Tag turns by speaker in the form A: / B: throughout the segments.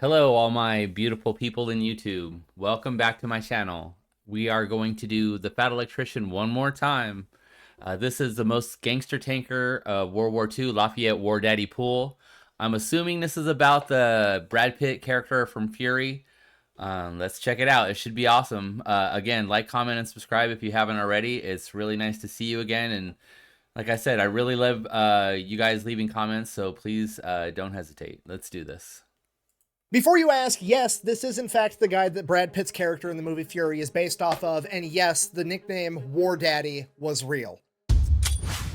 A: Hello, all my beautiful people in YouTube. Welcome back to my channel. We are going to do the Fat Electrician one more time. This is the most gangster tanker of World War II, Lafayette War Daddy Pool. I'm assuming this is about the Brad Pitt character from Fury. Let's check it out. It should be awesome. Again, like, comment, and subscribe if you haven't already. It's really nice to see you again. And like I said, I really love you guys leaving comments, so please don't hesitate. Let's do this.
B: Before you ask, yes, this is in fact the guy that Brad Pitt's character in the movie Fury is based off of, and yes, the nickname War Daddy was real.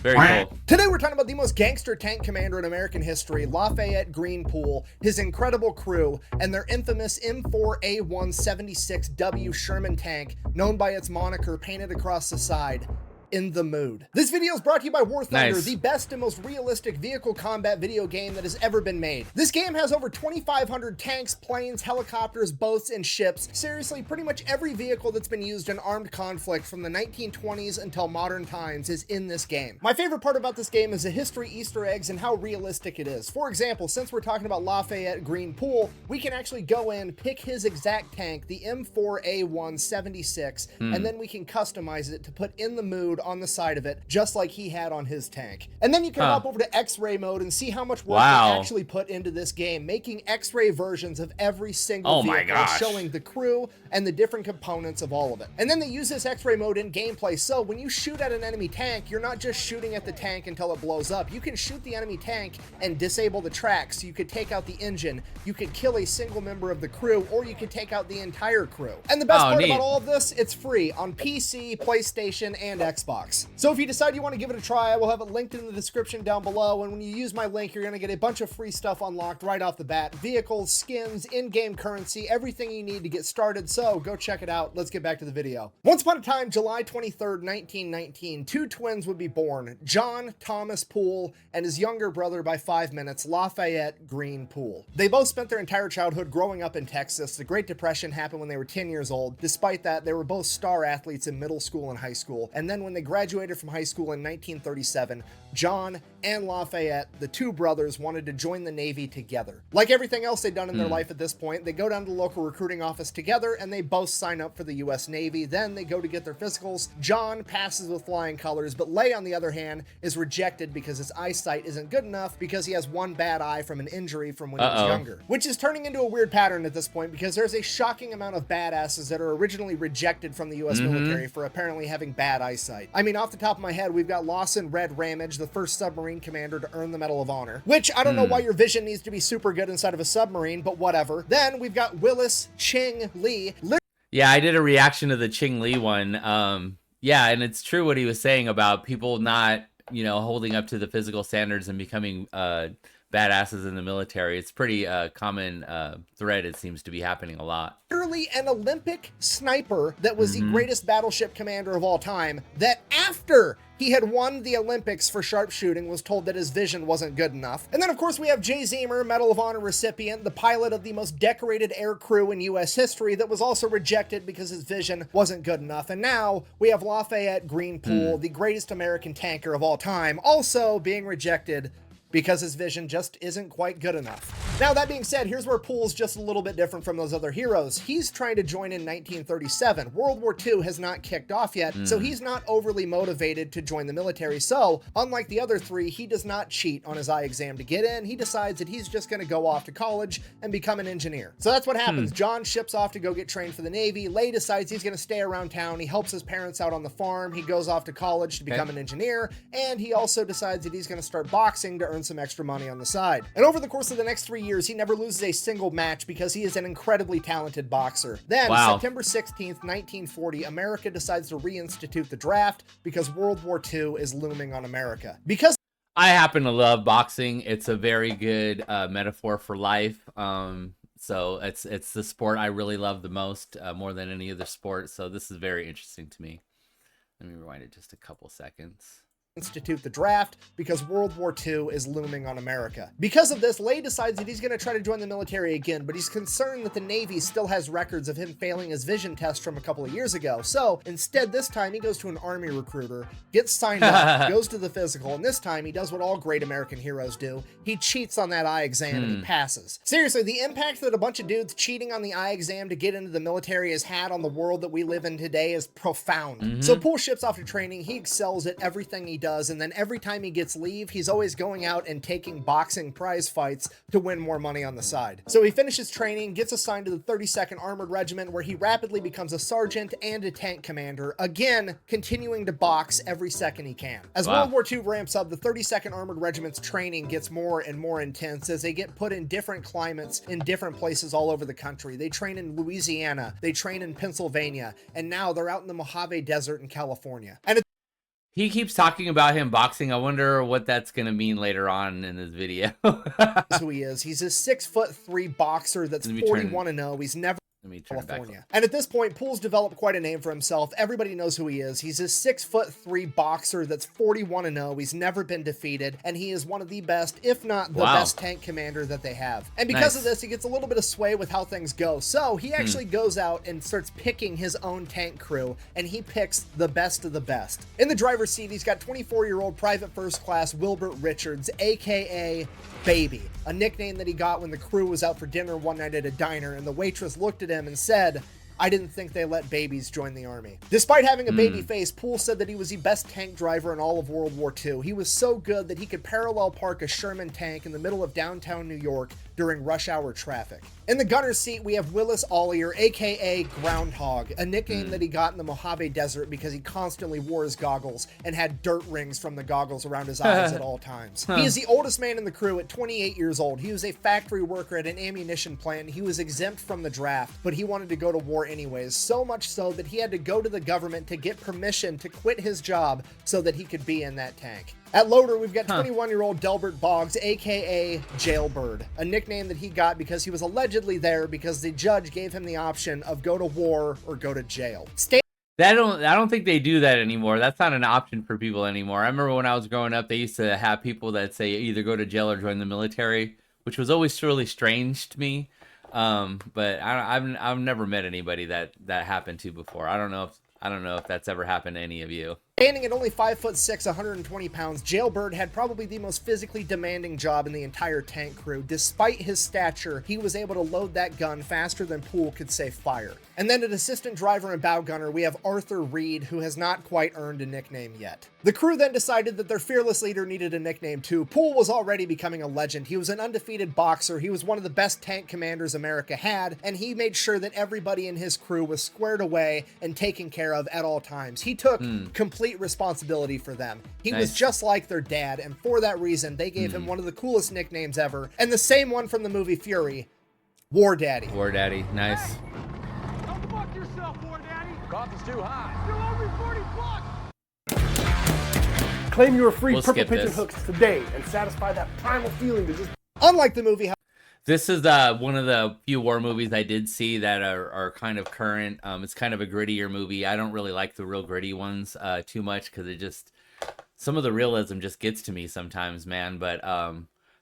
A: Very cool.
B: Today we're talking about the most gangster tank commander in American history, Lafayette Greenpool, his incredible crew, and their infamous M4A176W Sherman tank, known by its moniker painted across the side, In the Mood. This video is brought to you by War Thunder, the best and most realistic vehicle combat video game that has ever been made. This game has over 2,500 tanks, planes, helicopters, boats, and ships. Seriously, pretty much every vehicle that's been used in armed conflict from the 1920s until modern times is in this game. My favorite part about this game is the history, Easter eggs, and how realistic it is. For example, since we're talking about Lafayette Greenpool, we can actually go in, pick his exact tank, the M4A176, and then we can customize it to put In the Mood on the side of it, just like he had on his tank. And then you can hop over to X-ray mode and see how much work they actually put into this game, making X-ray versions of every single vehicle, showing the crew and the different components of all of it. And then they use this X-ray mode in gameplay, so when you shoot at an enemy tank, you're not just shooting at the tank until it blows up. You can shoot the enemy tank and disable the tracks. You could take out the engine, you could kill a single member of the crew, or you could take out the entire crew. And the best part about all of this, it's free on PC, PlayStation, and Xbox. So if you decide you want to give it a try, I will have it linked in the description down below, and when you use my link, you're going to get a bunch of free stuff unlocked right off the bat. Vehicles, skins, in-game currency, everything you need to get started, so go check it out. Let's get back to the video. Once upon a time, July 23rd, 1919, two twins would be born, John Thomas Poole and his younger brother by 5 minutes, Lafayette Greenpool. They both spent their entire childhood growing up in Texas. The Great Depression happened when they were 10 years old. Despite that, they were both star athletes in middle school and high school, and then when they graduated from high school in 1937, John and Lafayette, the two brothers, wanted to join the Navy together. Like everything else they'd done in their life at this point, they go down to the local recruiting office together and they both sign up for the US Navy. Then they go to get their physicals. John passes with flying colors, but Leigh, on the other hand, is rejected because his eyesight isn't good enough because he has one bad eye from an injury from when he was younger. Which is turning into a weird pattern at this point because there's a shocking amount of badasses that are originally rejected from the US military for apparently having bad eyesight. I mean, off the top of my head, we've got Lawson Red Ramage, the first submarine commander to earn the Medal of Honor, which I don't know why your vision needs to be super good inside of a submarine, but whatever. Then we've got Willis Ching Lee.
A: Yeah, I did a reaction to the Ching Lee one. Yeah, and it's true what he was saying about people not, holding up to the physical standards and becoming badasses in the military. It's pretty common thread. It seems to be happening a lot.
B: Literally an Olympic sniper that was the greatest battleship commander of all time, that after he had won the Olympics for sharpshooting was told that his vision wasn't good enough. And then of course we have Jay Zemer, Medal of Honor recipient, the pilot of the most decorated air crew in US history that was also rejected because his vision wasn't good enough. And now we have Lafayette Greenpool, the greatest American tanker of all time, also being rejected because his vision just isn't quite good enough. Now, that being said, here's where Poole's just a little bit different from those other heroes. He's trying to join in 1937. World War II has not kicked off yet, so he's not overly motivated to join the military. So, unlike the other three, he does not cheat on his eye exam to get in. He decides that he's just going to go off to college and become an engineer. So that's what happens. John ships off to go get trained for the Navy. Leigh decides he's going to stay around town. He helps his parents out on the farm. He goes off to college to become an engineer. And he also decides that he's going to start boxing to earn some extra money on the side. And over the course of the next 3 years, he never loses a single match because he is an incredibly talented boxer. Then, September 16th, 1940, America decides to reinstitute the draft because World War II is looming on America. Because
A: I happen to love boxing. It's a very good metaphor for life. So it's the sport I really love the most, more than any other sport. So this is very interesting to me. Let me rewind it just a couple seconds.
B: institute the draft because World War II is looming on America. Because of this, Lay decides that he's going to try to join the military again, but he's concerned that the Navy still has records of him failing his vision test from a couple of years ago. So instead, this time he goes to an Army recruiter, gets signed up, goes to the physical, and this time he does what all great American heroes do. He cheats on that eye exam and he passes. Seriously, the impact that a bunch of dudes cheating on the eye exam to get into the military has had on the world that we live in today is profound. So Poole ships off to training. He excels at everything he does, and then every time he gets leave, he's always going out and taking boxing prize fights to win more money on the side. So he finishes training, gets assigned to the 32nd Armored Regiment, where he rapidly becomes a sergeant and a tank commander, again continuing to box every second he can. As World War II ramps up, the 32nd Armored Regiment's training gets more and more intense as they get put in different climates in different places all over the country. They train in Louisiana, they train in Pennsylvania, and now they're out in the Mojave Desert in California. And
A: he keeps talking about him boxing. I wonder what that's going to mean later on in this video.
B: That's who he is. He's a 6'3" boxer that's 41-0. He's never California. And at this point, Poole's developed quite a name for himself. Everybody knows who he is. He's a 6'3" boxer that's 41-0. He's never been defeated, and he is one of the best, if not the best tank commander that they have. And because of this, he gets a little bit of sway with how things go. So he actually goes out and starts picking his own tank crew, and he picks the best of the best. In the driver's seat, he's got 24-year-old Private First Class Wilbert Richards, aka Baby, a nickname that he got when the crew was out for dinner one night at a diner, and the waitress looked at him and said, "I didn't think they let babies join the army." Despite having a baby face, Poole said that he was the best tank driver in all of World War II. He was so good that he could parallel park a Sherman tank in the middle of downtown New York during rush hour traffic. In the gunner's seat, we have Willis Ollier, aka Groundhog, a nickname that he got in the Mojave Desert because he constantly wore his goggles and had dirt rings from the goggles around his eyes at all times. He is the oldest man in the crew at 28 years old. He was a factory worker at an ammunition plant. He was exempt from the draft, but he wanted to go to war anyways, so much so that he had to go to the government to get permission to quit his job so that he could be in that tank. At loader, we've got 21-year-old Delbert Boggs, aka Jailbird, a nickname that he got because he was allegedly there because the judge gave him the option of go to war or go to jail.
A: I don't think they do that anymore. That's not an option for people anymore. I remember when I was growing up, they used to have people that say either go to jail or join the military, which was always really strange to me. But I've never met anybody that happened to before. I don't know if that's ever happened to any of you.
B: Standing at only 5'6", 120 pounds, Jailbird had probably the most physically demanding job in the entire tank crew. Despite his stature, he was able to load that gun faster than Poole could say fire. And then at assistant driver and bow gunner, we have Arthur Reed, who has not quite earned a nickname yet. The crew then decided that their fearless leader needed a nickname too. Poole was already becoming a legend. He was an undefeated boxer. He was one of the best tank commanders America had, and he made sure that everybody in his crew was squared away and taken care of at all times. He took complete responsibility for them. He was just like their dad, and for that reason, they gave him one of the coolest nicknames ever, and the same one from the movie Fury, War Daddy.
A: War Daddy, nice.
C: Hey, don't fuck yourself, War Daddy. Cost is too high. Still only 40 bucks.
D: Claim your free purple pigeon hooks today and satisfy that primal feeling to just...
B: Unlike the movie,
A: this is one of the few war movies I did see that are kind of current. It's kind of a grittier movie. I don't really like the real gritty ones too much because it just, some of the realism just gets to me sometimes, man. But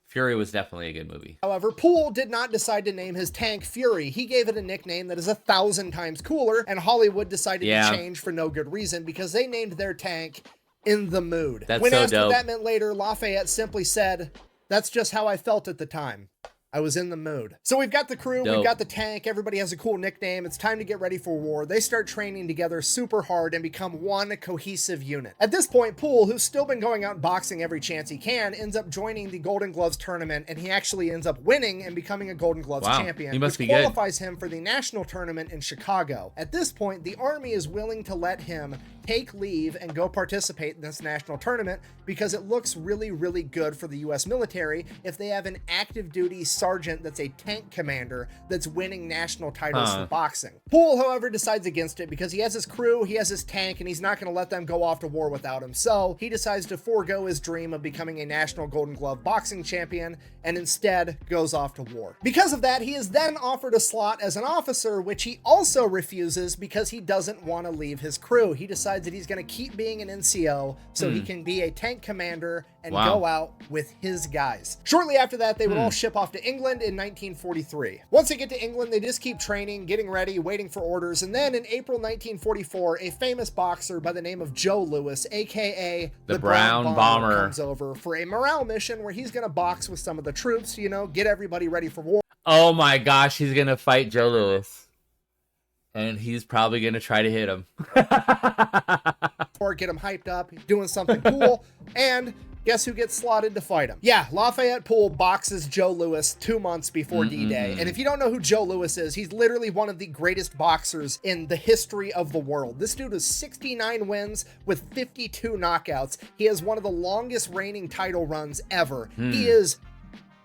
A: Fury was definitely a good movie.
B: However, Poole did not decide to name his tank Fury. He gave it a nickname that is 1,000 times cooler, and Hollywood decided to change for no good reason because they named their tank In the Mood.
A: That's
B: when
A: so
B: asked
A: dope.
B: what that meant later, Lafayette simply said, "That's just how I felt at the time. I was in the mood." So we've got the crew, we've got the tank, everybody has a cool nickname. It's time to get ready for war. They start training together super hard and become one cohesive unit. At this point, Poole, who's still been going out boxing every chance he can, ends up joining the Golden Gloves tournament, and he actually ends up winning and becoming a Golden Gloves champion,
A: he must
B: which
A: be
B: qualifies him for the national tournament in Chicago. At this point, the Army is willing to let him take leave and go participate in this national tournament because it looks really, really good for the U.S. military if they have an active duty sergeant that's a tank commander that's winning national titles for boxing. Poole, however, decides against it because he has his crew, he has his tank, and he's not going to let them go off to war without him. So he decides to forego his dream of becoming a national Golden Glove boxing champion and instead goes off to war. Because of that, he is then offered a slot as an officer, which he also refuses because he doesn't want to leave his crew. He decides decides that he's going to keep being an NCO so he can be a tank commander and go out with his guys. Shortly after that, they would all ship off to England in 1943. Once they get to England, they just keep training, getting ready, waiting for orders, and then in April 1944, a famous boxer by the name of Joe Louis, aka the Brown Bomber, comes over for a morale mission where he's going to box with some of the troops, you know, get everybody ready for war.
A: Oh my gosh, he's going to fight Joe Louis. And he's probably going to try to hit him.
B: Or get him hyped up, doing something cool, and guess who gets slotted to fight him? Yeah, Lafayette Poole boxes Joe Louis 2 months before D-Day. And if you don't know who Joe Louis is, he's literally one of the greatest boxers in the history of the world. This dude has 69 wins with 52 knockouts. He has one of the longest reigning title runs ever. He is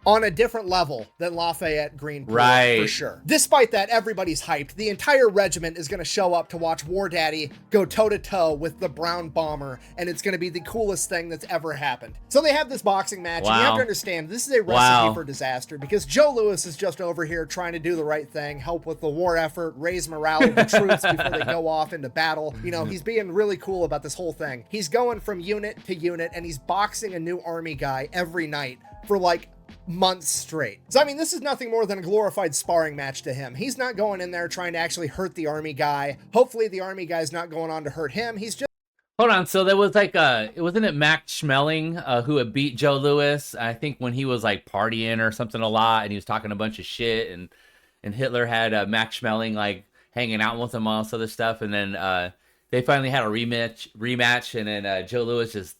B: on a different level than Lafayette Green Poole, for sure. Despite that, everybody's hyped. The entire regiment is going to show up to watch War Daddy go toe-to-toe with the Brown Bomber, and it's going to be the coolest thing that's ever happened. So they have this boxing match, and you have to understand, this is a recipe for disaster, because Joe Louis is just over here trying to do the right thing, help with the war effort, raise morale of the troops before they go off into battle. You know, he's being really cool about this whole thing. He's going from unit to unit, and he's boxing a new army guy every night for like months straight. So I mean, this is nothing more than a glorified sparring match to him. He's not going in there trying to actually hurt the army guy. Hopefully the army guy's not going on to hurt him. He's just...
A: Hold on, so there was like wasn't it Max Schmeling who had beat Joe Louis, I think, when he was like partying or something a lot, and he was talking a bunch of shit, and Hitler had Max Schmeling like hanging out with him on all this other stuff, and then they finally had a rematch, and then Joe Louis just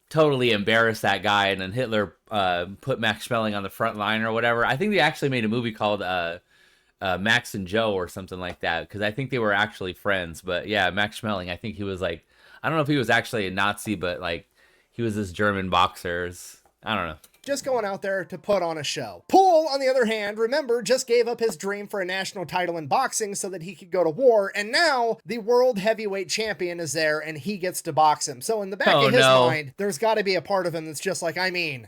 A: totally embarrassed that guy, and then Hitler put Max Schmeling on the front line or whatever. I think they actually made a movie called Max and Joe or something like that, because I think they were actually friends. But yeah, Max Schmeling, I think he was like, I don't know if he was actually a Nazi, but like he was this German boxer. I don't know.
B: Just going out there to put on a show. Poole, on the other hand, remember, just gave up his dream for a national title in boxing so that he could go to war, and now the world heavyweight champion is there and he gets to box him. So in the back of his mind, there's got to be a part of him that's just like, I mean,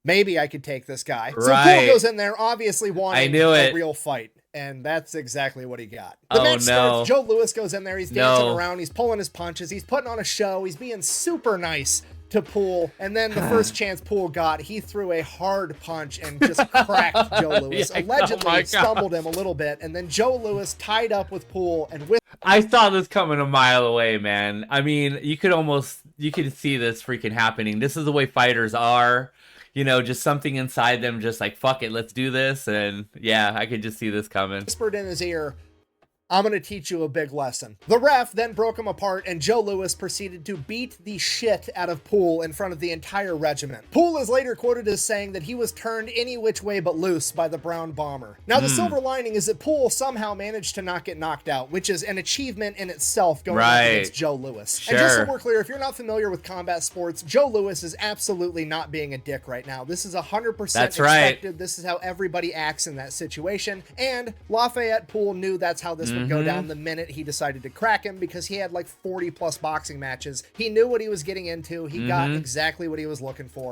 B: maybe I could take this guy. So Poole goes in there obviously wanting a real fight, and that's exactly what he got. The match starts, Joe Louis goes in there, he's dancing around, he's pulling his punches, he's putting on a show, he's being super nice to Poole, and then the first chance Poole got, he threw a hard punch and just cracked Joe Louis. Allegedly stumbled him a little bit, and then Joe Louis tied up with Poole and with...
A: I saw this coming a mile away, man. I mean, you could see this freaking happening. This is the way fighters are. You know, just something inside them just like, fuck it, let's do this. And yeah, I could just see this coming.
B: Whispered in his ear, I'm going to teach you a big lesson. The ref then broke him apart, and Joe Louis proceeded to beat the shit out of Poole in front of the entire regiment. Poole is later quoted as saying that he was turned any which way but loose by the Brown Bomber. Now, the silver lining is that Poole somehow managed to not get knocked out, which is an achievement in itself going up against Joe Louis. And just so we're clear, if you're not familiar with combat sports, Joe Louis is absolutely not being a dick right now. This is 100% expected. This is how everybody acts in that situation. And Lafayette Poole knew that's how this would go down the minute he decided to crack him, because he had like 40 plus boxing matches. He knew what he was getting into. He got exactly what he was looking for.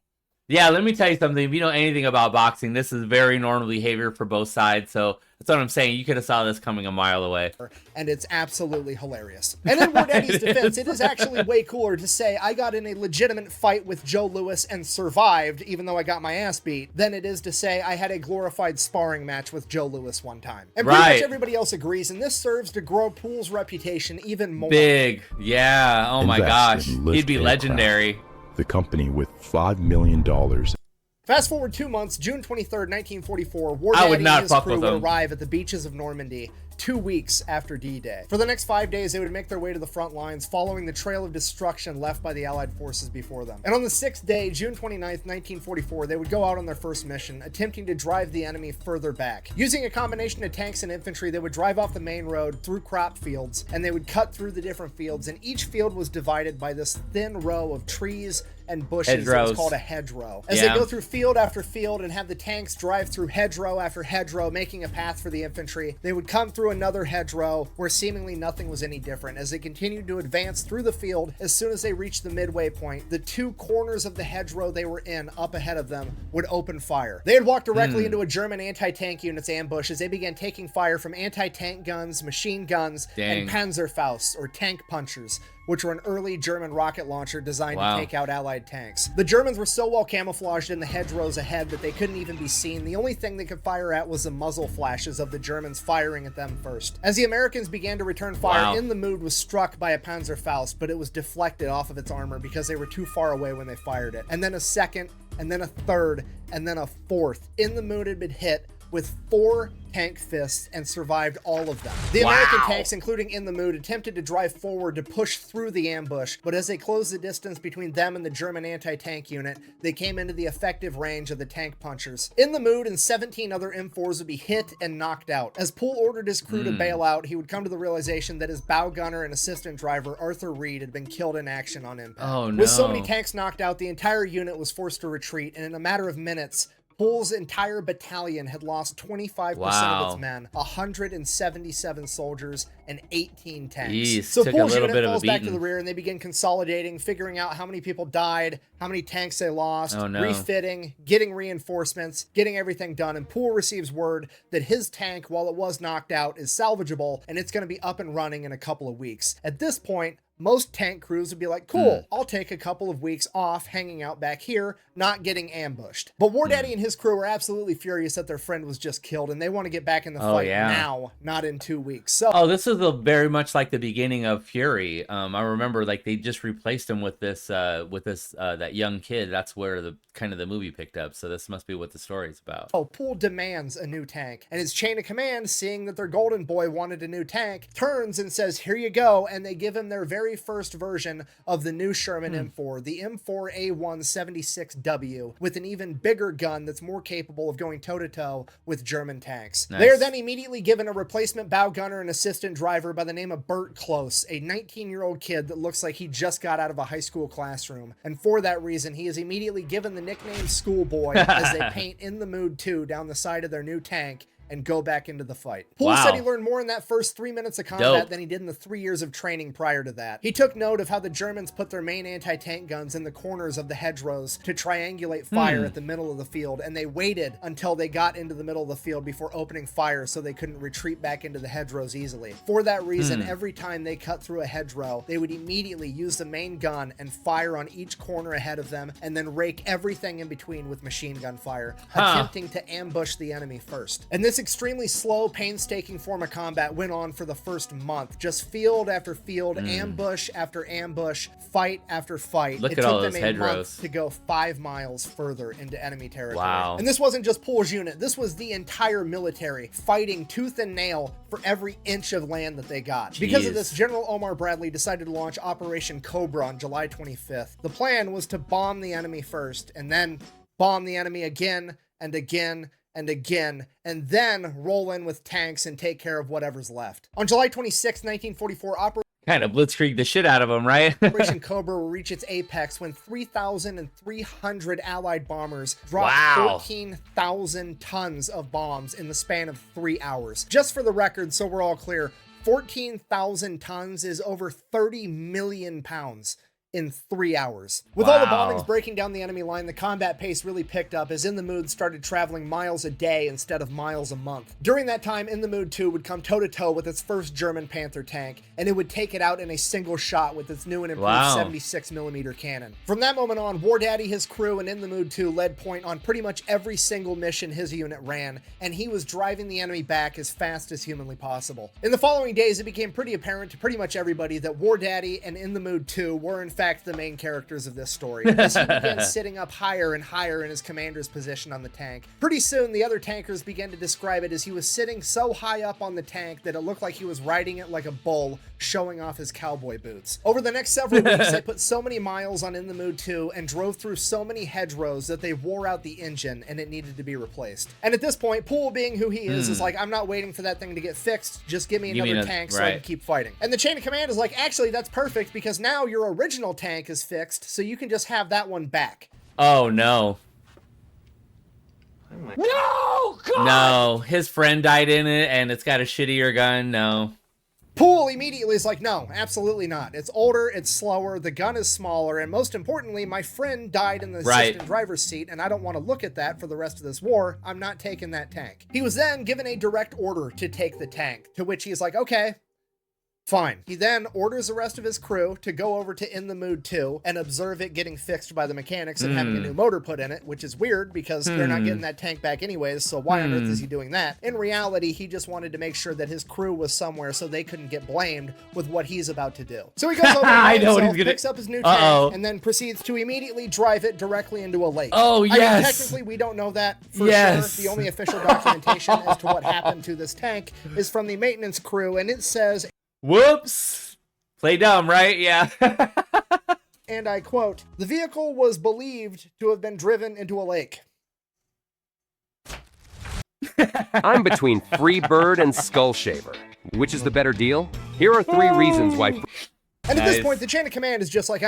A: Yeah, let me tell you something. If you know anything about boxing, this is very normal behavior for both sides. So that's what I'm saying. You could have saw this coming a mile away.
B: And it's absolutely hilarious. And in War Daddy's defense, it is actually way cooler to say I got in a legitimate fight with Joe Louis and survived, even though I got my ass beat, than it is to say I had a glorified sparring match with Joe Louis one time. And pretty much everybody else agrees, and this serves to grow Poole's reputation even more.
A: Big. Yeah. Oh my gosh. He'd be legendary.
E: The company with $5 million.
B: Fast forward 2 months, June 23rd, 1944, War Daddy and his crew would arrive at the beaches of Normandy 2 weeks after D-Day. For the next 5 days, they would make their way to the front lines, following the trail of destruction left by the Allied forces before them. And on the 6th day, June 29th, 1944, they would go out on their first mission, attempting to drive the enemy further back. Using a combination of tanks and infantry, they would drive off the main road through crop fields, and they would cut through the different fields, and each field was divided by this thin row of trees and bushes. It was called a hedgerow. As they go through field after field and have the tanks drive through hedgerow after hedgerow, making a path for the infantry, they would come through another hedgerow where seemingly nothing was any different. As they continued to advance through the field, as soon as they reached the midway point, the two corners of the hedgerow they were in up ahead of them would open fire. They had walked directly into a German anti-tank unit's ambush as they began taking fire from anti-tank guns, machine guns, and Panzerfausts, or tank punchers, which were an early German rocket launcher designed to take out Allied tanks. The Germans were so well camouflaged in the hedgerows ahead that they couldn't even be seen. The only thing they could fire at was the muzzle flashes of the Germans firing at them first. As the Americans began to return fire, In the Mood was struck by a Panzerfaust, but it was deflected off of its armor because they were too far away when they fired it. And then a second, and then a third, and then a fourth. In the Mood had been hit with 4 tank fists and survived all of them. The American tanks, including In the Mood, attempted to drive forward to push through the ambush, but as they closed the distance between them and the German anti-tank unit, they came into the effective range of the tank punchers. In the Mood and 17 other M4s would be hit and knocked out. As Poole ordered his crew to bail out, he would come to the realization that his bow gunner and assistant driver, Arthur Reed, had been killed in action on impact.
A: Oh, no.
B: With so many tanks knocked out, the entire unit was forced to retreat, and in a matter of minutes, Poole's entire battalion had lost 25% of its men, 177 soldiers, and 18 tanks.
A: Jeez,
B: so Poole's unit falls back to the rear, and they begin consolidating, figuring out how many people died, how many tanks they lost, refitting, getting reinforcements, getting everything done. And Poole receives word that his tank, while it was knocked out, is salvageable, and it's going to be up and running in a couple of weeks. At this point, most tank crews would be like, cool, I'll take a couple of weeks off hanging out back here, not getting ambushed. But War Daddy and his crew are absolutely furious that their friend was just killed, and they want to get back in the fight now, not in 2 weeks. So,
A: this is very much like the beginning of Fury. I remember like they just replaced him with this that young kid. That's where the kind of the movie picked up. So this must be what the story's about.
B: Poole demands a new tank, and his chain of command, seeing that their golden boy wanted a new tank, turns and says, here you go, and they give him their very first version of the new Sherman M4, the M4A176W, with an even bigger gun that's more capable of going toe-to-toe with German tanks. Nice. They are then immediately given a replacement bow gunner and assistant driver by the name of Bert Close, a 19-year-old kid that looks like he just got out of a high school classroom. And for that reason, he is immediately given the nickname Schoolboy as they paint In the Mood 2 down the side of their new tank and go back into the fight. Poole said he learned more in that first 3 minutes of combat than he did in the 3 years of training prior to that. He took note of how the Germans put their main anti-tank guns in the corners of the hedgerows to triangulate fire at the middle of the field, and they waited until they got into the middle of the field before opening fire so they couldn't retreat back into the hedgerows easily. For that reason, every time they cut through a hedgerow, they would immediately use the main gun and fire on each corner ahead of them, and then rake everything in between with machine gun fire, attempting to ambush the enemy first. And this extremely slow, painstaking form of combat went on for the first month. Just field after field, ambush after ambush, fight after fight.
A: Look at all those hedgerows. It took them a month
B: to go 5 miles further into enemy territory.
A: Wow.
B: And this wasn't just Poole's unit. This was the entire military fighting tooth and nail for every inch of land that they got. Jeez. Because of this, General Omar Bradley decided to launch Operation Cobra on July 25th. The plan was to bomb the enemy first, and then bomb the enemy again and again and again, and then roll in with tanks and take care of whatever's left. On July 26, 1944,
A: kind of blitzkrieg the shit out of them, right?
B: Operation Cobra will reach its apex when 3,300 Allied bombers dropped 14,000 tons of bombs in the span of 3 hours. Just for the record, so we're all clear, 14,000 tons is over 30 million pounds in 3 hours. With all the bombings breaking down the enemy line, the combat pace really picked up as In the Mood started traveling miles a day instead of miles a month. During that time, In the Mood 2 would come toe-to-toe with its first German Panther tank, and it would take it out in a single shot with its new and improved 76mm cannon. From that moment on, War Daddy, his crew, and In the Mood 2 led point on pretty much every single mission his unit ran, and he was driving the enemy back as fast as humanly possible. In the following days, it became pretty apparent to pretty much everybody that War Daddy and In the Mood 2 were in fact the main characters of this story, as he began sitting up higher and higher in his commander's position on the tank. Pretty soon, the other tankers began to describe it as he was sitting so high up on the tank that it looked like he was riding it like a bull, showing off his cowboy boots. Over the next several weeks, they put so many miles on In the Mood 2 and drove through so many hedgerows that they wore out the engine and it needed to be replaced. And at this point, Poole, being who he is like, I'm not waiting for that thing to get fixed, just give me another tank so I can keep fighting. And the chain of command is like, actually, that's perfect, because now your original tank is fixed, so you can just have that one back.
A: Oh, no.
C: No! God!
A: No, his friend died in it, and it's got a shittier gun. No.
B: Pool immediately is like, no, absolutely not. It's older, it's slower, the gun is smaller, and most importantly, my friend died in the assistant driver's seat, and I don't want to look at that for the rest of this war. I'm not taking that tank. He was then given a direct order to take the tank, to which he's like, okay, fine. He then orders the rest of his crew to go over to In the Mood 2 and observe it getting fixed by the mechanics and having a new motor put in it, which is weird because they're not getting that tank back anyways, so why on earth is he doing that? In reality, he just wanted to make sure that his crew was somewhere so they couldn't get blamed with what he's about to do. So he goes over and picks up his new tank and then proceeds to immediately drive it directly into a lake.
A: Oh, yes.
B: I mean, technically, we don't know that for sure. The only official documentation as to what happened to this tank is from the maintenance crew, and it says,
A: whoops. Play dumb, right? Yeah.
B: and I quote, the vehicle was believed to have been driven into a lake.
F: I'm between Freebird and Skullshaver. Which is the better deal? Here are 3 reasons why...
B: And at this point, the chain of command is just like,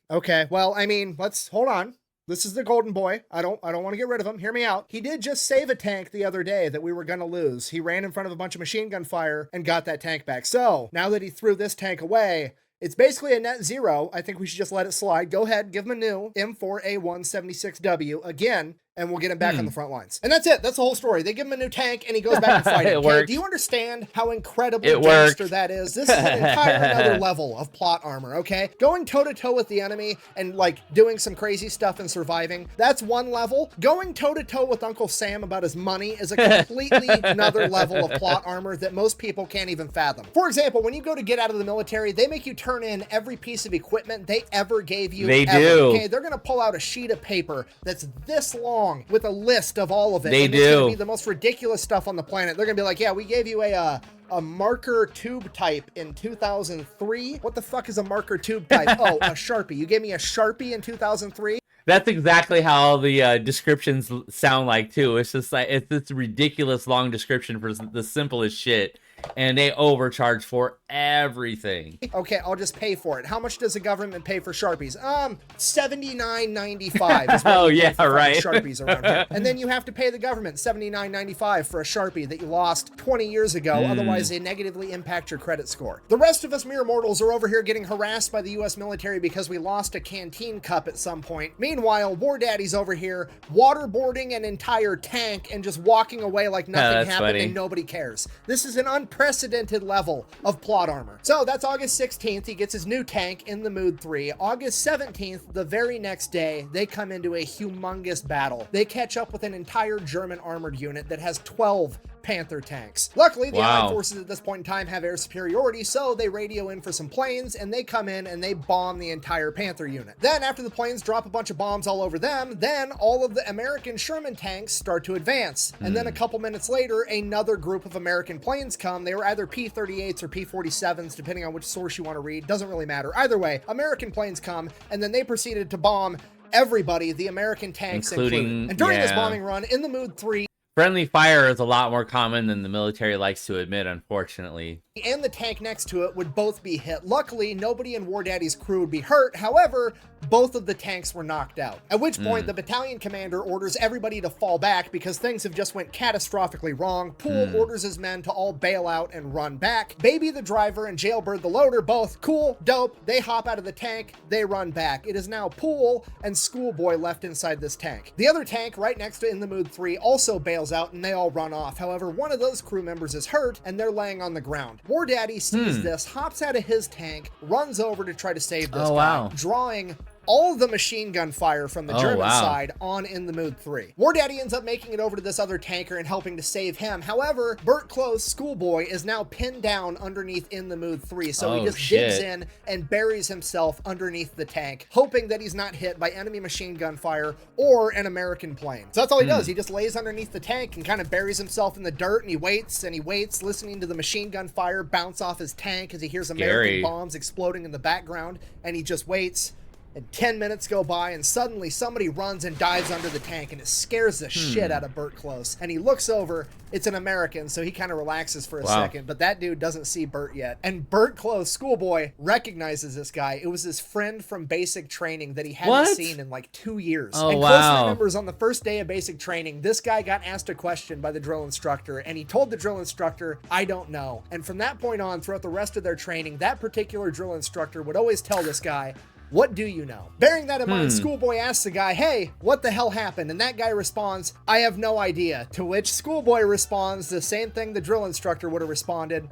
B: okay, well, I mean, let's hold on. This is the golden boy. I don't want to get rid of him. Hear me out. He did just save a tank the other day that we were going to lose. He ran in front of a bunch of machine gun fire and got that tank back. So now that he threw this tank away, it's basically a net zero. I think we should just let it slide. Go ahead, give him a new M4A176W again, and we'll get him back on the front lines. And that's it. That's the whole story. They give him a new tank, and he goes back and fighting. Okay? Do you understand how incredibly gangster that is? This is an entire another level of plot armor, okay? Going toe-to-toe with the enemy and, like, doing some crazy stuff and surviving, that's one level. Going toe-to-toe with Uncle Sam about his money is a completely another level of plot armor that most people can't even fathom. For example, when you go to get out of the military, they make you turn in every piece of equipment they ever gave you.
A: They do.
B: Okay, they're gonna pull out a sheet of paper that's this long with a list of all of it.
A: They
B: and
A: do.
B: It's gonna be the most ridiculous stuff on the planet. They're gonna be like, yeah, we gave you a marker tube type in 2003. What the fuck is a marker tube type? Oh, a Sharpie. You gave me a Sharpie in 2003?
A: That's exactly how the descriptions sound like, too. It's just like, it's this ridiculous long description for the simplest shit. And they overcharge for everything.
B: Okay, I'll just pay for it. How much does the government pay for Sharpies? $79.95 is what
A: oh,
B: you
A: yeah,
B: pay for
A: right.
B: Sharpies around here. And then you have to pay the government $79.95 for a Sharpie that you lost 20 years ago. Otherwise, they negatively impact your credit score. The rest of us mere mortals are over here getting harassed by the U.S. military because we lost a canteen cup at some point. Meanwhile, War Daddy's over here waterboarding an entire tank and just walking away like nothing happened and nobody cares. This is an unprecedented level of plot armor. So that's August 16th. He gets his new tank In the Mood 3. August 17th, the very next day, they come into a humongous battle. They catch up with an entire German armored unit that has 12 Panther tanks. Luckily, the Allied forces at this point in time have air superiority, so they radio in for some planes, and they come in and they bomb the entire Panther unit. Then, after the planes drop a bunch of bombs all over them, then all of the American Sherman tanks start to advance. And then a couple minutes later, another group of American planes come. They were either P-38s or P-47s, depending on which source you want to read. Doesn't really matter. Either way, American planes come, and then they proceeded to bomb everybody, the American tanks included. And during this bombing run, In the Mood 3,
A: friendly fire is a lot more common than the military likes to admit, unfortunately.
B: And the tank next to it would both be hit. Luckily, nobody in War Daddy's crew would be hurt. However, both of the tanks were knocked out. At which point, the battalion commander orders everybody to fall back because things have just went catastrophically wrong. Poole orders his men to all bail out and run back. Baby the driver and Jailbird the loader, both cool, dope. They hop out of the tank, they run back. It is now Poole and Schoolboy left inside this tank. The other tank right next to In the Mood 3 also bails out and they all run off. However, one of those crew members is hurt and they're laying on the ground. War Daddy sees this, hops out of his tank, runs over to try to save this guy, drawing all the machine gun fire from the German side on In the Mood 3. War Daddy ends up making it over to this other tanker and helping to save him. However, Burt Close, Schoolboy, is now pinned down underneath In the Mood 3, so he just digs in and buries himself underneath the tank, hoping that he's not hit by enemy machine gun fire or an American plane. So that's all he does. He just lays underneath the tank and kind of buries himself in the dirt, and he waits, listening to the machine gun fire bounce off his tank as he hears American bombs exploding in the background, and he just waits And 10 minutes go by, and suddenly somebody runs and dives under the tank, and it scares the shit out of Bert Close. And he looks over. It's an American, so he kind of relaxes for a second, but that dude doesn't see Bert yet. And Bert Close, schoolboy, recognizes this guy. It was his friend from basic training that he hadn't seen in like 2 years. And Close remembers on the first day of basic training, this guy got asked a question by the drill instructor, and he told the drill instructor, "I don't know." And from that point on, throughout the rest of their training, that particular drill instructor would always tell this guy, "What do you know?" Bearing that in mind, Schoolboy asks the guy, "Hey, what the hell happened?" And that guy responds, "I have no idea." To which Schoolboy responds the same thing the drill instructor would have responded,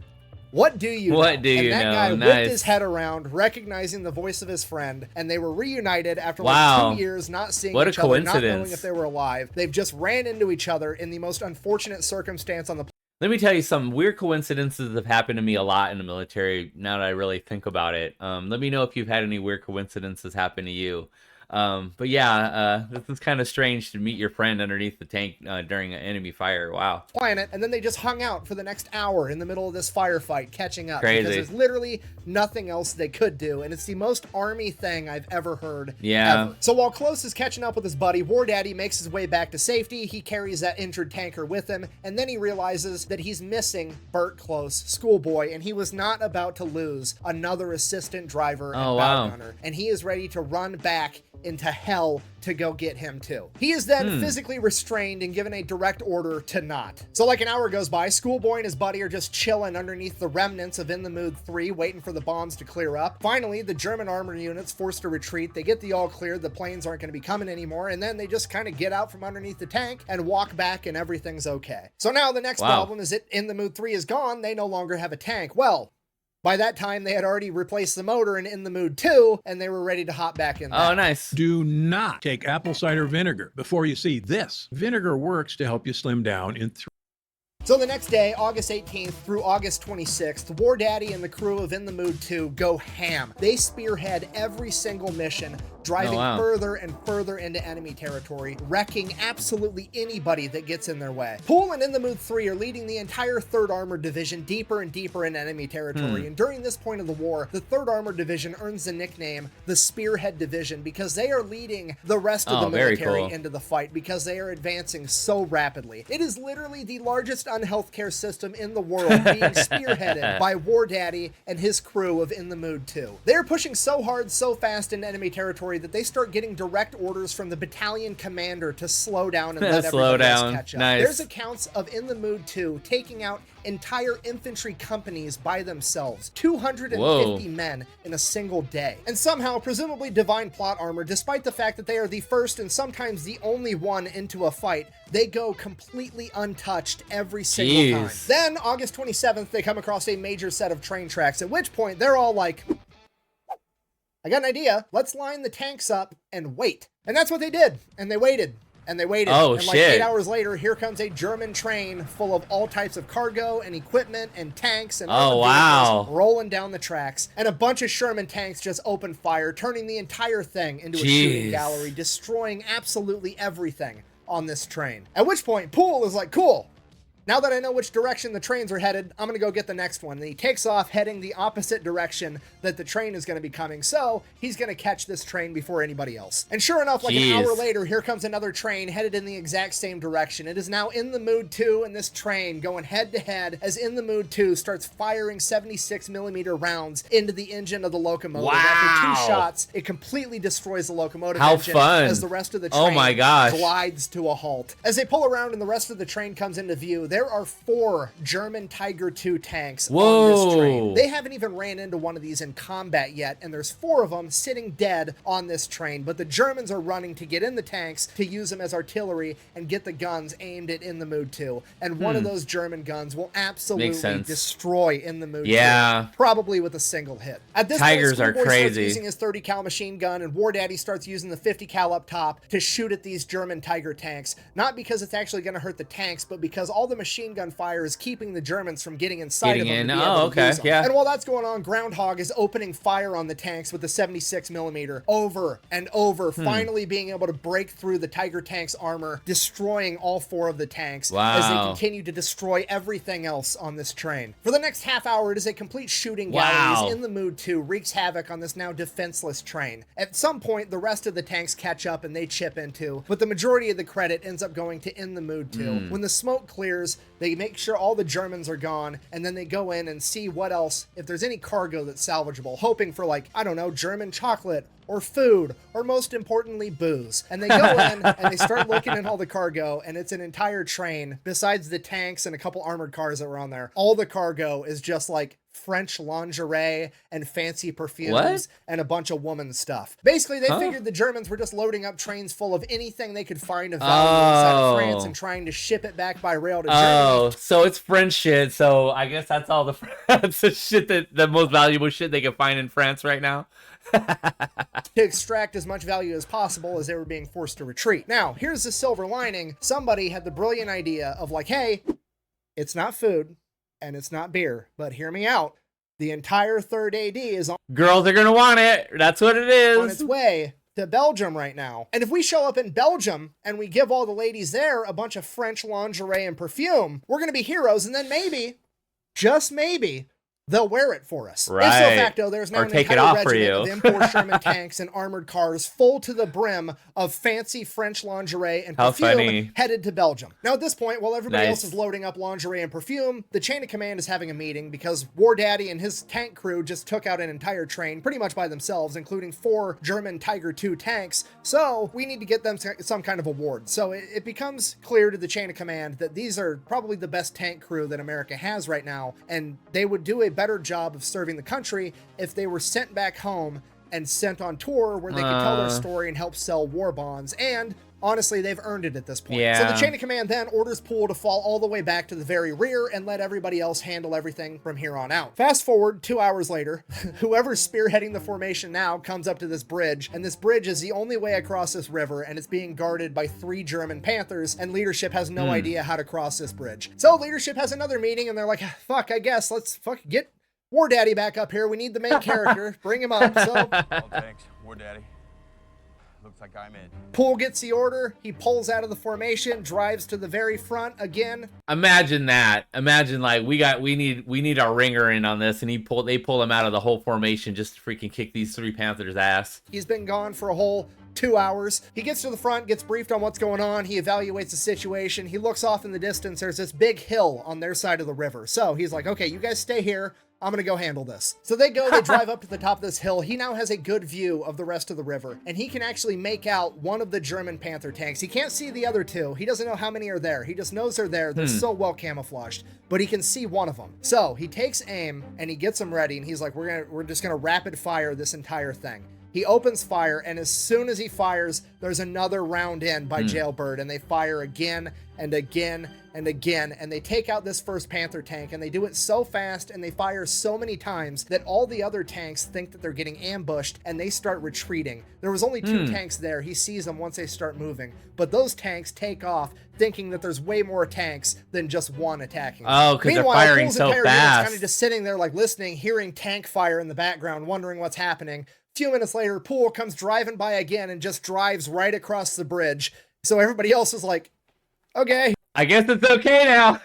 B: "What do you know?"
A: What do you know?
B: And that guy whipped his head around, recognizing the voice of his friend, and they were reunited after like 2 years not seeing each other, not knowing if they were alive. They've just ran into each other in the most unfortunate circumstance on the planet.
A: Let me tell you, some weird coincidences have happened to me a lot in the military, now that I really think about it. Let me know if you've had any weird coincidences happen to you. But yeah, this is kind of strange to meet your friend underneath the tank during an enemy fire. Wow.
B: Planet, and then they just hung out for the next hour in the middle of this firefight, catching up.
A: Crazy.
B: Because there's literally nothing else they could do, and it's the most army thing I've ever heard.
A: Yeah.
B: Ever. So while Close is catching up with his buddy, War Daddy makes his way back to safety. He carries that injured tanker with him, and then he realizes that he's missing Bert Close, Schoolboy, and he was not about to lose another assistant driver and bow gunner, and he is ready to run back into hell to go get him too. He is then physically restrained and given a direct order to not. So like an hour goes by, Schoolboy and his buddy are just chilling underneath the remnants of In the Mood 3, waiting for the bombs to clear up. Finally, the German armor unit's forced to retreat. They get the all cleared, the planes aren't going to be coming anymore, and then they just kind of get out from underneath the tank and walk back, and everything's okay. So now the next problem is that In the Mood 3 is gone. They no longer have a tank. Well, by that time, they had already replaced the motor in the Mood 2, and they were ready to hop back in.
A: Oh, nice.
G: Do not take apple cider vinegar before you see this. Vinegar works to help you slim down in 3.
B: So the next day, August 18th through August 26th, War Daddy and the crew of In the Mood 2 go ham. They spearhead every single mission, driving further and further into enemy territory, wrecking absolutely anybody that gets in their way. Poole and In the Mood 3 are leading the entire 3rd Armored Division deeper and deeper into enemy territory, and during this point of the war, the 3rd Armored Division earns the nickname the Spearhead Division because they are leading the rest of the military into the fight because they are advancing so rapidly. It is literally the largest unhealthcare system in the world being spearheaded by War Daddy and his crew of In the Mood 2. They're pushing so hard, so fast into enemy territory that they start getting direct orders from the battalion commander to slow down and let everybody else catch up.
A: Nice.
B: There's accounts of In the Mood 2 taking out entire infantry companies by themselves, 250 men in a single day. And somehow, presumably divine plot armor, despite the fact that they are the first and sometimes the only one into a fight, they go completely untouched every single time. Then, August 27th, they come across a major set of train tracks, at which point they're all like, "I got an idea. Let's line the tanks up and wait." And that's what they did. And they waited. And they waited. And like 8 hours later, here comes a German train full of all types of cargo and equipment and tanks and rolling down the tracks. And a bunch of Sherman tanks just open fire, turning the entire thing into a shooting gallery, destroying absolutely everything on this train. At which point, Poole is like, "Cool. Now that I know which direction the trains are headed, I'm going to go get the next one." And he takes off heading the opposite direction that the train is going to be coming. So he's going to catch this train before anybody else. And sure enough, like an hour later, here comes another train headed in the exact same direction. It is now In the Mood 2 and this train going head to head as In the Mood 2 starts firing 76mm rounds into the engine of the locomotive. After 2 shots, it completely destroys the locomotive engine as the rest of the train glides to a halt. As they pull around and the rest of the train comes into view, there are 4 German Tiger II tanks on this train. They haven't even ran into one of these in combat yet, and there's 4 of them sitting dead on this train, but the Germans are running to get in the tanks to use them as artillery and get the guns aimed at In the Mood 2. And one of those German guns will absolutely destroy In the Mood 2, probably with a single hit. At this point, Schoolboy starts using his 30 cal machine gun, and War Daddy starts using the 50 cal up top to shoot at these German Tiger tanks, not because it's actually going to hurt the tanks, but because all the machine machine gun fire is keeping the Germans from getting inside of them.
A: Oh, okay, yeah.
B: And while that's going on, Groundhog is opening fire on the tanks with the 76mm over and over, finally being able to break through the Tiger tank's armor, destroying all 4 of the tanks as they continue to destroy everything else on this train. For the next half hour, it is a complete shooting gallery. He's in the mood too, wreaks havoc on this now defenseless train. At some point, the rest of the tanks catch up and they chip into, but the majority of the credit ends up going to In the Mood too. When the smoke clears, they make sure all the Germans are gone, and then they go in and see what else, if there's any cargo that's salvageable, hoping for, like, I don't know, German chocolate or food, or most importantly, booze. And they go in and they start looking at all the cargo, and it's an entire train, besides the tanks and a couple armored cars that were on there. All the cargo is just like French lingerie and fancy perfumes and a bunch of woman stuff. Basically, they figured the Germans were just loading up trains full of anything they could find of value inside of France and trying to ship it back by rail to Germany.
A: Oh, so it's French shit. So I guess that's all that's the shit the most valuable shit they can find in France right now.
B: To extract as much value as possible as they were being forced to retreat. Now, here's the silver lining. Somebody had the brilliant idea of like, hey, it's not food and it's not beer, but hear me out. The entire 3rd AD is on.
A: Girls are gonna want it. That's what it is.
B: On its way to Belgium right now. And if we show up in Belgium and we give all the ladies there a bunch of French lingerie and perfume, we're gonna be heroes, and then maybe, just maybe, they'll wear it for us.
A: Right.
B: Ipso facto, there's now
A: or
B: an
A: take
B: entire
A: it off
B: regiment
A: for
B: of M4 Sherman tanks and armored cars full to the brim of fancy French lingerie and perfume headed to Belgium. Now at this point, while everybody else is loading up lingerie and perfume, the chain of command is having a meeting because War Daddy and his tank crew just took out an entire train pretty much by themselves, including 4 German Tiger II tanks. So we need to get them some kind of award. So it becomes clear to the chain of command that these are probably the best tank crew that America has right now, and they would do a better job of serving the country if they were sent back home and sent on tour where they could tell their story and help sell war bonds. And honestly, they've earned it at this point. So the chain of command then orders Poole to fall all the way back to the very rear and let everybody else handle everything from here on out. Fast forward 2 hours later, whoever's spearheading the formation now comes up to this bridge, and this bridge is the only way across this river, and it's being guarded by 3 German Panthers, and leadership has no idea how to cross this bridge. So leadership has another meeting, and they're like, fuck, I guess let's get War Daddy back up here. We need the main character. Bring him up. So,
C: thanks, War Daddy. Looks like I'm in.
B: Poole gets the order. He pulls out of the formation, drives to the very front again.
A: Imagine that. Imagine like we need our ringer in on this, and they pull him out of the whole formation just to freaking kick these 3 Panthers' ass.
B: He's been gone for a whole 2 hours. He gets to the front, gets briefed on what's going on. He evaluates the situation. He looks off in the distance. There's this big hill on their side of the river. So he's like, okay, you guys stay here. I'm gonna go handle this. So they drive up to the top of this hill. He now has a good view of the rest of the river, and he can actually make out one of the German Panther tanks. He can't see the other 2. He doesn't know how many are there. He just knows they're there. They're so well camouflaged, but he can see one of them. So he takes aim and he gets them ready, and he's like, we're just gonna rapid fire this entire thing. He opens fire, and as soon as he fires, there's another round in by Jailbird, and they fire again and again and again, and they take out this first Panther tank, and they do it so fast, and they fire so many times that all the other tanks think that they're getting ambushed, and they start retreating. There was only 2 tanks there. He sees them once they start moving, but those tanks take off, thinking that there's way more tanks than just one attacking them.
A: Oh, because they're firing so fast.
B: Kind of just sitting there like listening, hearing tank fire in the background, wondering what's happening. A few minutes later, Poole comes driving by again and just drives right across the bridge. So everybody else is like, okay.
A: I guess it's okay now.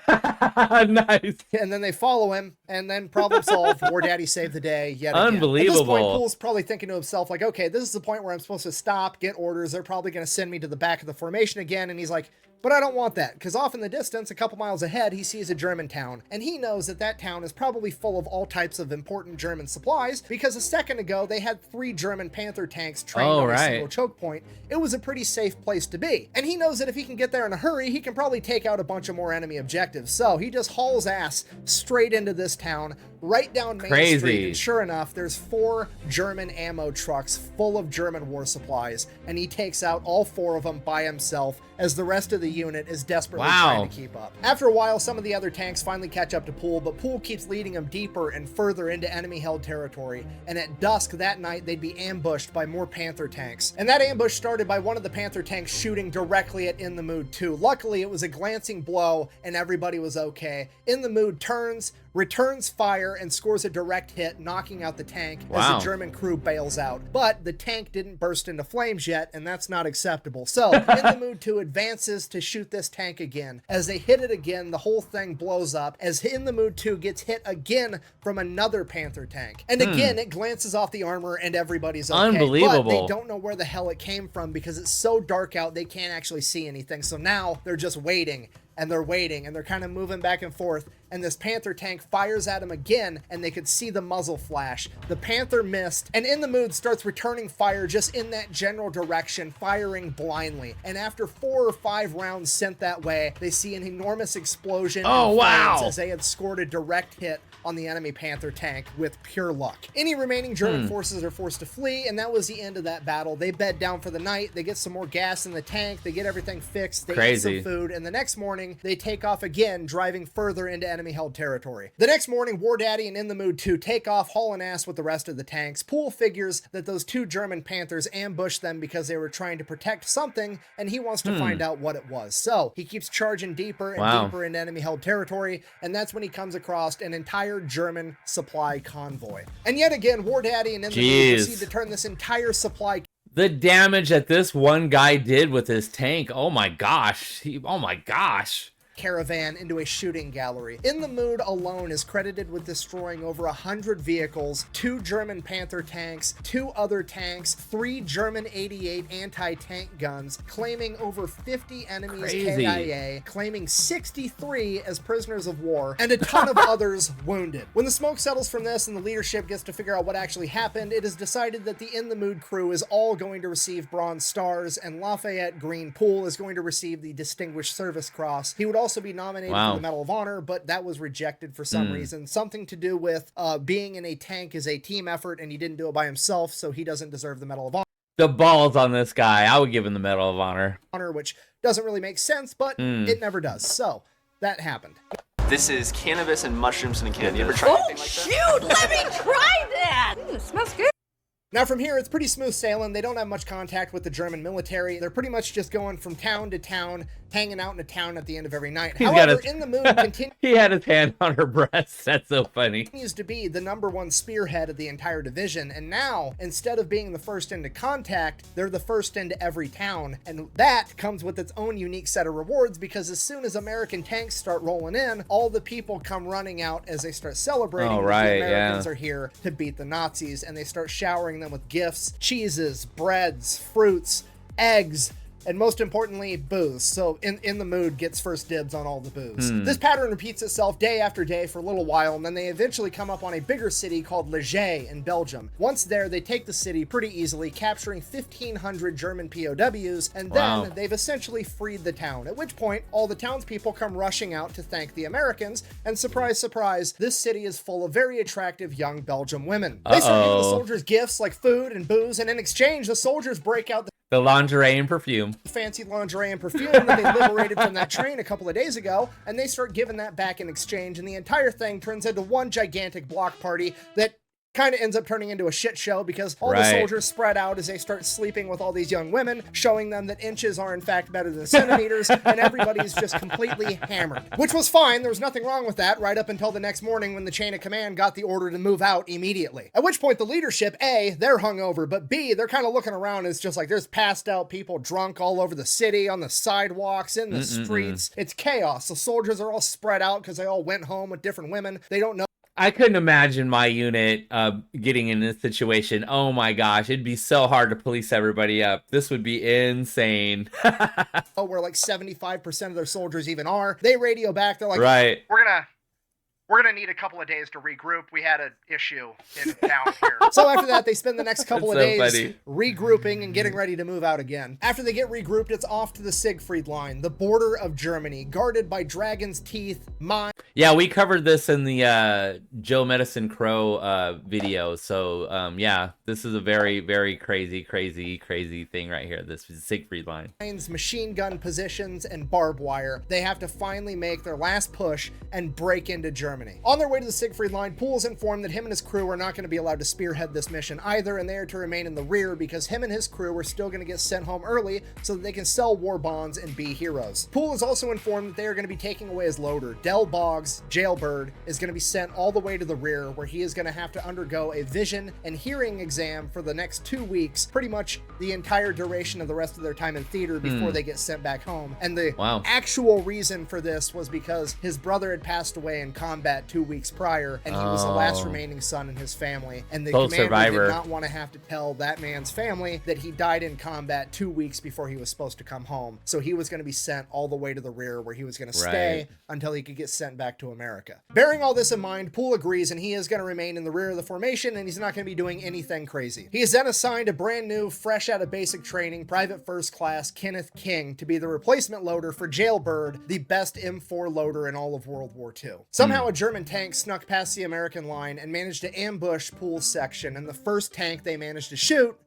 A: Nice.
B: And then they follow him, and then problem solved. War Daddy saved the day yet again.
A: Unbelievable.
B: At this point, Poole's probably thinking to himself, like, okay, this is the point where I'm supposed to stop, get orders. They're probably going to send me to the back of the formation again. And he's like, but I don't want that, because off in the distance, a couple miles ahead, he sees a German town, and he knows that that town is probably full of all types of important German supplies, because a second ago, they had 3 German Panther tanks trained on a single choke point. It was a pretty safe place to be. And he knows that if he can get there in a hurry, he can probably take out a bunch of more enemy objectives. So he just hauls ass straight into this town, right down Main
A: Crazy.
B: Street. And sure enough, there's 4 German ammo trucks full of German war supplies, and he takes out all 4 of them by himself as the rest of the unit is desperately trying to keep up. After a while, some of the other tanks finally catch up to Poole, but Poole keeps leading them deeper and further into enemy-held territory, and at dusk that night, they'd be ambushed by more Panther tanks. And that ambush started by one of the Panther tanks shooting directly at In the Mood 2. Luckily, it was a glancing blow, and everybody was okay. In the Mood turns, returns fire, and scores a direct hit, knocking out the tank as the German crew bails out. But the tank didn't burst into flames yet, and that's not acceptable. So, In the Mood 2 advances to shoot this tank again. As they hit it again, the whole thing blows up, as In the Mood 2 gets hit again from another Panther tank. And again, it glances off the armor, and everybody's okay.
A: Unbelievable.
B: But they don't know where the hell it came from because it's so dark out, they can't actually see anything. So now they're just waiting. And they're waiting, and they're kind of moving back and forth, and this Panther tank fires at him again, and they could see the muzzle flash. The Panther missed, and In the Mood starts returning fire just in that general direction, firing blindly. And after 4 or 5 rounds sent that way, they see an enormous explosion and flames as they had scored a direct hit on the enemy Panther tank with pure luck. Any remaining German forces are forced to flee, and that was the end of that battle. They bed down for the night, they get some more gas in the tank, they get everything fixed, they eat some food, and the next morning, they take off again, driving further into enemy-held territory. The next morning, War Daddy and In the Mood 2 take off, hauling ass with the rest of the tanks. Poole figures that those 2 German Panthers ambushed them because they were trying to protect something, and he wants to find out what it was. So, he keeps charging deeper and deeper into enemy-held territory, and that's when he comes across an entire German supply convoy. And yet again, War Daddy and In the Mood proceed to turn this entire supply...
A: The damage that this one guy did with his tank, oh my gosh. Oh my gosh.
B: Caravan into a shooting gallery. In the Mood alone is credited with destroying over 100 vehicles, 2 German Panther tanks, 2 other tanks, 3 German 88 anti-tank guns, claiming over 50 enemies KIA, claiming 63 as prisoners of war, and a ton of others wounded. When the smoke settles from this and the leadership gets to figure out what actually happened, it is decided that the In the Mood crew is all going to receive Bronze Stars, and Lafayette Green Poole is going to receive the Distinguished Service Cross. He would also be nominated for the Medal of Honor, but that was rejected for some reason. Something to do with being in a tank is a team effort, and he didn't do it by himself, so he doesn't deserve the Medal of Honor.
A: The balls on this guy. I would give him the Medal of Honor.
B: Which doesn't really make sense, but it never does. So, that happened.
H: This is cannabis and mushrooms in a can. You ever tried anything like that?
I: Oh, shoot! Let me try that! It smells good.
B: Now from here, it's pretty smooth sailing. They don't have much contact with the German military. They're pretty much just going from town to town, hanging out in a town at the end of every night. However, In the Mood continues...
A: He had his hand on her breast. That's so funny.
B: ...continues to be the #1 spearhead of the entire division, and now, instead of being the first into contact, they're the first into every town, and that comes with its own unique set of rewards, because as soon as American tanks start rolling in, all the people come running out as they start celebrating that the Americans are here to beat the Nazis, and they start showering them with gifts, cheeses, breads, fruits, eggs, and most importantly, booze. So In the Mood gets first dibs on all the booze. This pattern repeats itself day after day for a little while, and then they eventually come up on a bigger city called Liège in Belgium. Once there, they take the city pretty easily, capturing 1,500 German POWs, and then they've essentially freed the town, at which point all the townspeople come rushing out to thank the Americans, and surprise, surprise, this city is full of very attractive young Belgian women. They start giving the soldiers gifts like food and booze, and in exchange, the soldiers break out
A: the lingerie and perfume.
B: Fancy lingerie and perfume that they liberated from that train a couple of days ago, and they start giving that back in exchange, and the entire thing turns into one gigantic block party that kind of ends up turning into a shit show, because all the soldiers spread out as they start sleeping with all these young women, showing them that inches are in fact better than centimeters, and everybody's just completely hammered. Which was fine, there was nothing wrong with that, right up until the next morning when the chain of command got the order to move out immediately. At which point the leadership, A, they're hungover, but B, they're kind of looking around, it's just like there's passed out people drunk all over the city, on the sidewalks, in the streets. It's chaos. The soldiers are all spread out because they all went home with different women. They don't know.
A: I couldn't imagine my unit getting in this situation. Oh my gosh, it'd be so hard to police everybody up. This would be insane.
B: Where like 75% of their soldiers even are. They radio back, they're like,
A: we're
B: we're going to need a couple of days to regroup. We had an issue in town here. So after that, they spend the next couple of days regrouping and getting ready to move out again. After they get regrouped, it's off to the Siegfried Line, the border of Germany, guarded by dragon's teeth, mines.
A: Yeah, we covered this in the Joe Medicine Crow video. So yeah, this is a very, very crazy thing right here. This is Siegfried Line.
B: Machine gun positions and barbed wire. They have to finally make their last push and break into Germany. On their way to the Siegfried Line, Poole is informed that him and his crew are not going to be allowed to spearhead this mission either, and they are to remain in the rear because him and his crew are still going to get sent home early so that they can sell war bonds and be heroes. Poole is also informed that they are going to be taking away his loader. Del Boggs, Jailbird, is going to be sent all the way to the rear, where he is going to have to undergo a vision and hearing exam for the next 2 weeks, pretty much the entire duration of the rest of their time in theater before they get sent back home. And the actual reason for this was because his brother had passed away in combat 2 weeks prior, and he was the last remaining son in his family, and the commander did not want to have to tell that man's family that he died in combat 2 weeks before he was supposed to come home. So he was going to be sent all the way to the rear, where he was going to stay until he could get sent back to America. Bearing all this in mind, Poole agrees, and he is going to remain in the rear of the formation, and he's not going to be doing anything crazy. He is then assigned a brand new, fresh out of basic training, Private First Class Kenneth King to be the replacement loader for Jailbird, the best M4 loader in all of World War II. Somehow a German tank snuck past the American line and managed to ambush Poole's section, and the first tank they managed to shoot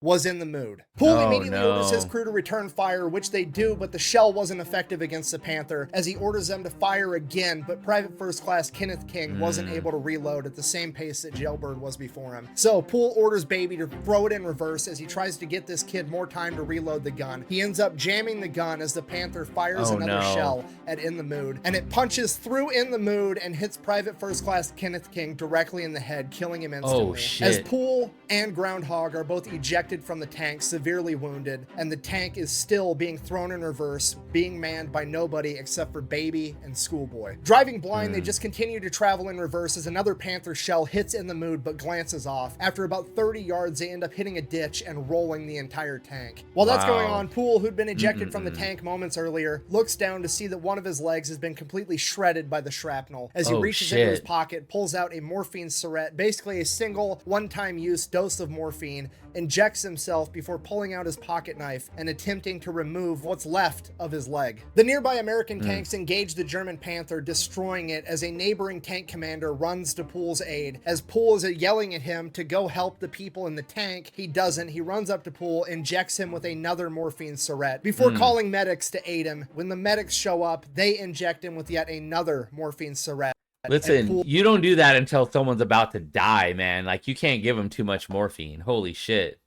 B: was in the mood. Poole immediately orders his crew to return fire, which they do, but the shell wasn't effective against the Panther, as he orders them to fire again, but Private First Class Kenneth King wasn't able to reload at the same pace that Jailbird was before him. So Poole orders Baby to throw it in reverse as he tries to get this kid more time to reload the gun. He ends up jamming the gun as the Panther fires another shell at In the Mood, and it punches through In the Mood and hits Private First Class Kenneth King directly in the head, killing him instantly. As Poole and Groundhog are both ejected from the tank, severely wounded, and the tank is still being thrown in reverse, being manned by nobody except for Baby and Schoolboy. Driving blind, they just continue to travel in reverse as another Panther shell hits In the Mood but glances off. After about 30 yards, they end up hitting a ditch and rolling the entire tank. While that's going on, Poole, who'd been ejected from the tank moments earlier, looks down to see that one of his legs has been completely shredded by the shrapnel. As he reaches into his pocket, pulls out a morphine syringe, basically a single one-time use dose of morphine, injects himself before pulling out his pocket knife and attempting to remove what's left of his leg. The nearby American tanks engage the German Panther, destroying it as a neighboring tank commander runs to Poole's aid. As Poole is yelling at him to go help the people in the tank, he doesn't. He runs up to Poole, injects him with another morphine syringe before calling medics to aid him. When the medics show up, they inject him with yet another morphine syringe.
A: Listen, you don't do that until someone's about to die, man. Like, you can't give them too much morphine. Holy shit.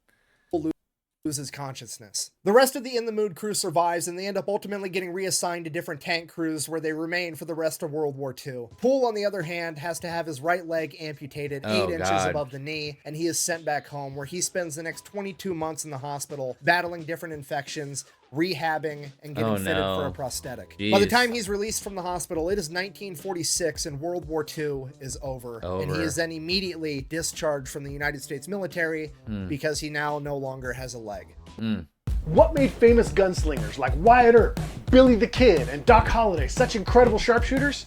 B: Loses consciousness. The rest of the In the Mood crew survives, and they end up ultimately getting reassigned to different tank crews where they remain for the rest of World War II. Poole, on the other hand, has to have his right leg amputated 8 inches above the knee, and he is sent back home, where he spends the next 22 months in the hospital battling different infections, rehabbing, and getting fitted for a prosthetic. By the time he's released from the hospital, it is 1946 and World War II is over. And he is then immediately discharged from the United States military because he now no longer has a leg.
D: What made famous gunslingers like Wyatt Earp, Billy the Kid, and Doc Holliday such incredible sharpshooters?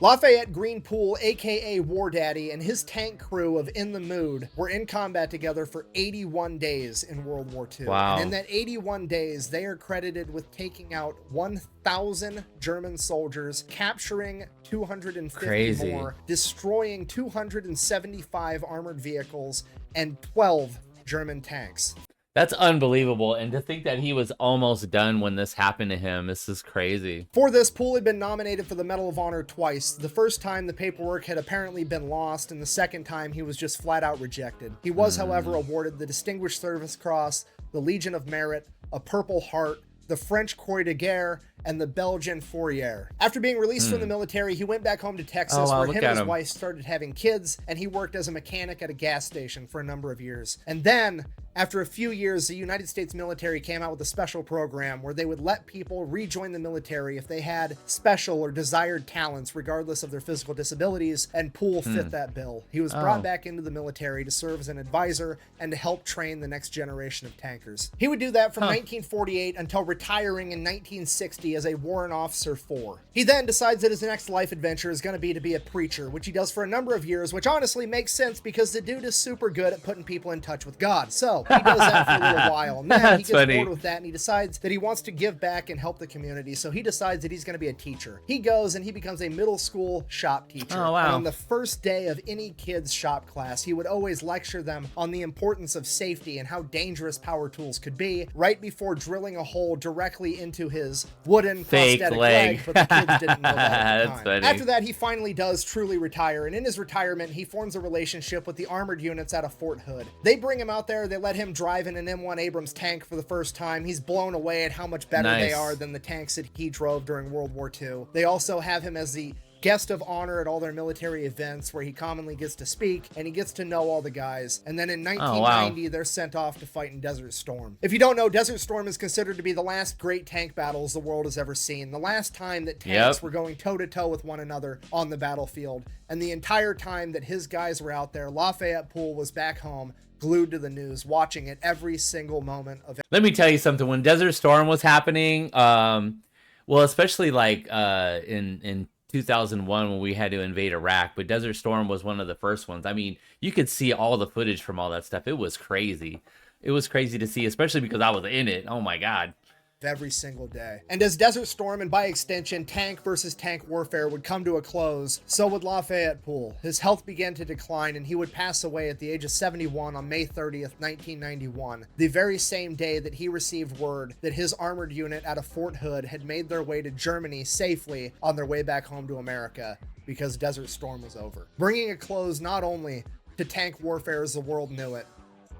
B: Lafayette Green Poole, aka War Daddy, and his tank crew of In the Mood were in combat together for 81 days in World War II.
A: Wow.
B: And in that 81 days, they are credited with taking out 1,000 German soldiers, capturing 250 more, destroying 275 armored vehicles, and 12 German tanks.
A: That's unbelievable. And to think that he was almost done when this happened to him, this is crazy.
B: For this, Poole had been nominated for the Medal of Honor twice. The first time the paperwork had apparently been lost, and the second time he was just flat out rejected. He was, however, awarded the Distinguished Service Cross, the Legion of Merit, a Purple Heart, the French Croix de Guerre, and the Belgian Fourrière. After being released from the military, he went back home to Texas, where him and his wife started having kids, and he worked as a mechanic at a gas station for a number of years. And then, after a few years, the United States military came out with a special program where they would let people rejoin the military if they had special or desired talents, regardless of their physical disabilities, and Poole fit that bill. He was brought back into the military to serve as an advisor and to help train the next generation of tankers. He would do that from 1948 until retiring in 1960 Normandy as a warrant officer 4. He then decides that his next life adventure is going to be a preacher, which he does for a number of years, which honestly makes sense because the dude is super good at putting people in touch with God. So he does that for a little while, and then he gets bored with that, and he decides that he wants to give back and help the community, so he decides that he's going to be a teacher. He goes and he becomes a middle school shop teacher.
A: Oh, wow.
B: And on the first day of any kid's shop class, he would always lecture them on the importance of safety and how dangerous power tools could be, right before drilling a hole directly into his wooden
A: fake
B: prosthetic
A: leg.
B: but the kids didn't know that at the
A: That's
B: time.
A: funny.
B: After that, he finally does truly retire, and in his retirement, he forms a relationship with the armored units out of Fort Hood. They bring him out there, they let him drive in an M1 Abrams tank for the first time. He's blown away at how much better they are than the tanks that he drove during World War II. They also have him as the guest of honor at all their military events where he commonly gets to speak and he gets to know all the guys. And then in 1990, they're sent off to fight in Desert Storm. If you don't know, Desert Storm is considered to be the last great tank battles the world has ever seen. The last time that tanks were going toe-to-toe with one another on the battlefield. And the entire time that his guys were out there, Lafayette Poole was back home, glued to the news, watching it every single moment of it.
A: Let me tell you something. When Desert Storm was happening, well, especially like in 2001 when we had to invade Iraq, but Desert Storm was one of the first ones. I mean, you could see all the footage from all that stuff. It was crazy. It was crazy to see, especially because I was in it. Oh my God.
B: Every single day. And as Desert Storm, and by extension tank versus tank warfare, would come to a close, so would Lafayette Poole. His health began to decline and he would pass away at the age of 71 on May 30th, 1991, the very same day that he received word that his armored unit out of Fort Hood had made their way to Germany safely on their way back home to America because Desert Storm was over, bringing a close not only to tank warfare as the world knew it,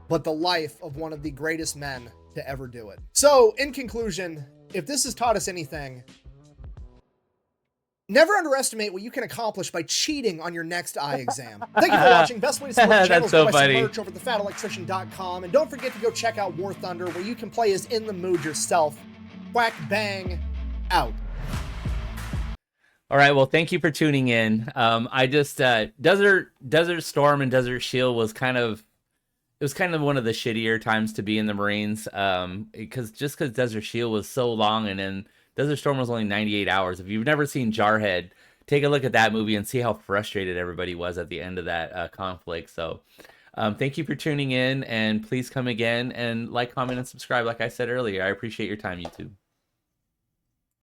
B: but the life of one of the greatest men to ever do it. So, in conclusion, if this has taught us anything, never underestimate what you can accomplish by cheating on your next eye exam. Thank you for watching. Best way to support the channel is to buy some merch over at thefatelectrician.com. And don't forget to go check out War Thunder, where you can play as In the Mood yourself. Quack bang, out.
A: All right, well, thank you for tuning in. I just Desert Storm and Desert Shield was kind of one of the shittier times to be in the Marines, because Desert Shield was so long, and then Desert Storm was only 98 hours. If you've never seen Jarhead, take a look at that movie and see how frustrated everybody was at the end of that conflict. So thank you for tuning in, and please come again and like, comment, and subscribe like I said earlier. I appreciate your time, YouTube.